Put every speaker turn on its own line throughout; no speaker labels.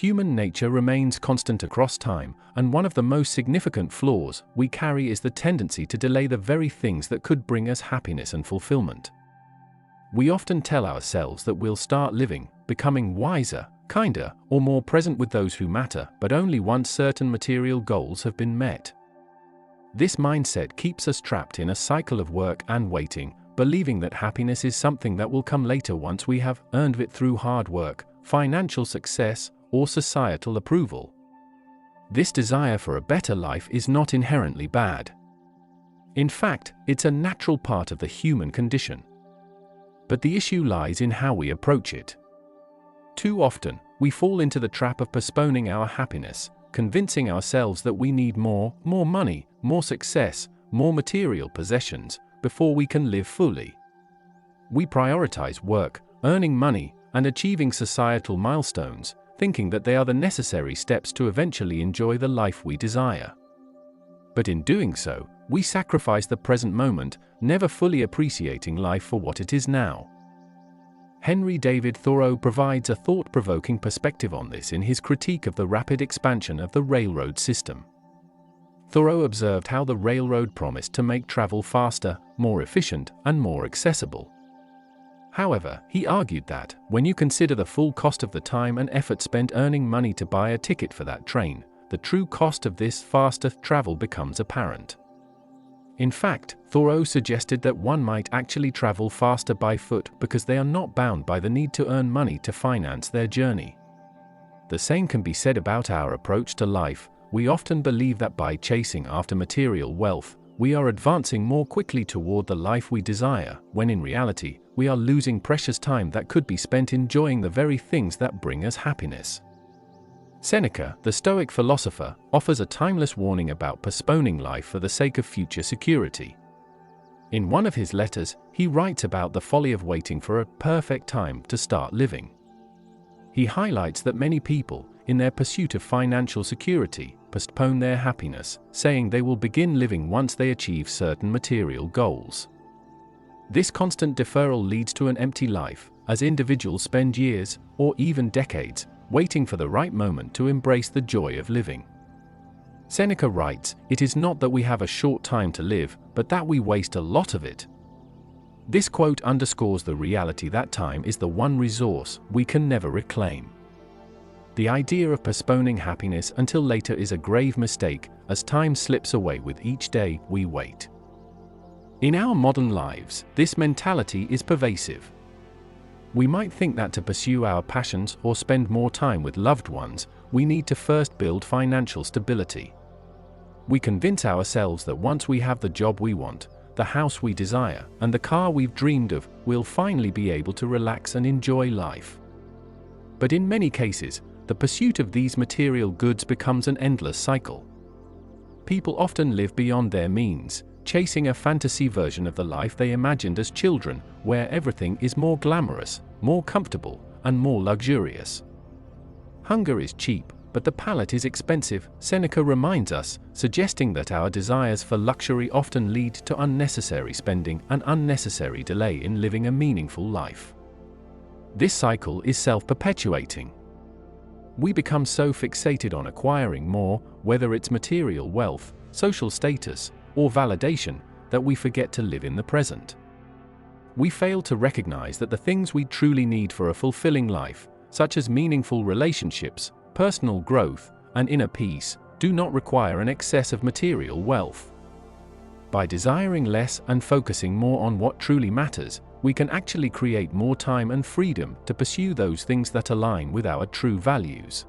Human nature remains constant across time, and one of the most significant flaws we carry is the tendency to delay the very things that could bring us happiness and fulfillment. We often tell ourselves that we'll start living, becoming wiser, kinder, or more present with those who matter, but only once certain material goals have been met. This mindset keeps us trapped in a cycle of work and waiting, believing that happiness is something that will come later once we have earned it through hard work, financial success, or societal approval. This desire for a better life is not inherently bad. In fact, it's a natural part of the human condition. But the issue lies in how we approach it. Too often, we fall into the trap of postponing our happiness, convincing ourselves that we need more money, more success, more material possessions, before we can live fully. We prioritize work, earning money, and achieving societal milestones, thinking that they are the necessary steps to eventually enjoy the life we desire. But in doing so, we sacrifice the present moment, never fully appreciating life for what it is now. Henry David Thoreau provides a thought-provoking perspective on this in his critique of the rapid expansion of the railroad system. Thoreau observed how the railroad promised to make travel faster, more efficient, and more accessible. However, he argued that, when you consider the full cost of the time and effort spent earning money to buy a ticket for that train, the true cost of this faster travel becomes apparent. In fact, Thoreau suggested that one might actually travel faster by foot because they are not bound by the need to earn money to finance their journey. The same can be said about our approach to life. We often believe that by chasing after material wealth, we are advancing more quickly toward the life we desire, when in reality, we are losing precious time that could be spent enjoying the very things that bring us happiness. Seneca, the Stoic philosopher, offers a timeless warning about postponing life for the sake of future security. In one of his letters, he writes about the folly of waiting for a perfect time to start living. He highlights that many people, in their pursuit of financial security, postpone their happiness, saying they will begin living once they achieve certain material goals. This constant deferral leads to an empty life, as individuals spend years, or even decades, waiting for the right moment to embrace the joy of living. Seneca writes, "It is not that we have a short time to live, but that we waste a lot of it." This quote underscores the reality that time is the one resource we can never reclaim. The idea of postponing happiness until later is a grave mistake, as time slips away with each day we wait. In our modern lives, this mentality is pervasive. We might think that to pursue our passions or spend more time with loved ones, we need to first build financial stability. We convince ourselves that once we have the job we want, the house we desire, and the car we've dreamed of, we'll finally be able to relax and enjoy life. But in many cases, the pursuit of these material goods becomes an endless cycle. People often live beyond their means, chasing a fantasy version of the life they imagined as children, where everything is more glamorous, more comfortable, and more luxurious. Hunger is cheap, but the palate is expensive, Seneca reminds us, suggesting that our desires for luxury often lead to unnecessary spending and unnecessary delay in living a meaningful life. This cycle is self-perpetuating. We become so fixated on acquiring more, whether it's material wealth, social status, or validation, that we forget to live in the present. We fail to recognize that the things we truly need for a fulfilling life, such as meaningful relationships, personal growth, and inner peace, do not require an excess of material wealth. By desiring less and focusing more on what truly matters, we can actually create more time and freedom to pursue those things that align with our true values.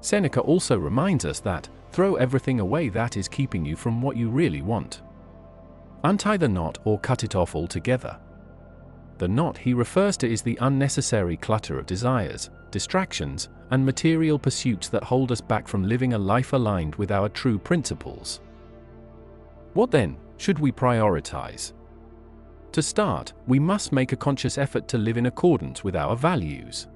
Seneca also reminds us that, throw everything away that is keeping you from what you really want. Untie the knot or cut it off altogether. The knot he refers to is the unnecessary clutter of desires, distractions, and material pursuits that hold us back from living a life aligned with our true principles. What then should we prioritize? To start, we must make a conscious effort to live in accordance with our values.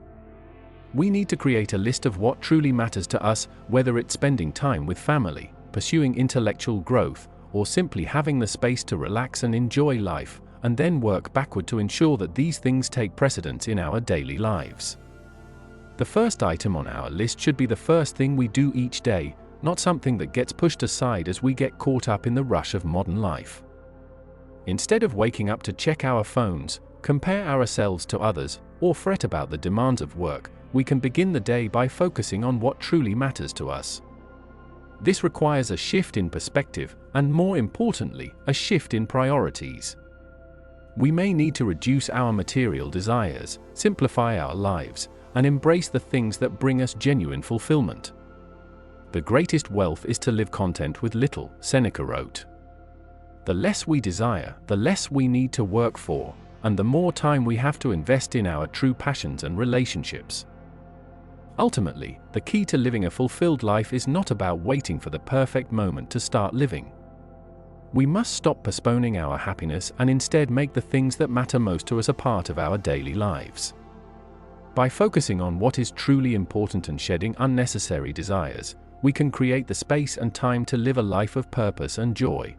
We need to create a list of what truly matters to us, whether it's spending time with family, pursuing intellectual growth, or simply having the space to relax and enjoy life, and then work backward to ensure that these things take precedence in our daily lives. The first item on our list should be the first thing we do each day, not something that gets pushed aside as we get caught up in the rush of modern life. Instead of waking up to check our phones, compare ourselves to others, or fret about the demands of work, we can begin the day by focusing on what truly matters to us. This requires a shift in perspective, and more importantly, a shift in priorities. We may need to reduce our material desires, simplify our lives, and embrace the things that bring us genuine fulfillment. The greatest wealth is to live content with little, Seneca wrote. The less we desire, the less we need to work for, and the more time we have to invest in our true passions and relationships. Ultimately, the key to living a fulfilled life is not about waiting for the perfect moment to start living. We must stop postponing our happiness and instead make the things that matter most to us a part of our daily lives. By focusing on what is truly important and shedding unnecessary desires, we can create the space and time to live a life of purpose and joy.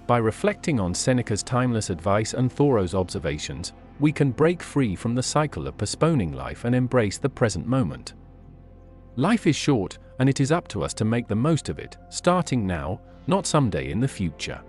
By reflecting on Seneca's timeless advice and Thoreau's observations, we can break free from the cycle of postponing life and embrace the present moment. Life is short, and it is up to us to make the most of it, starting now, not someday in the future.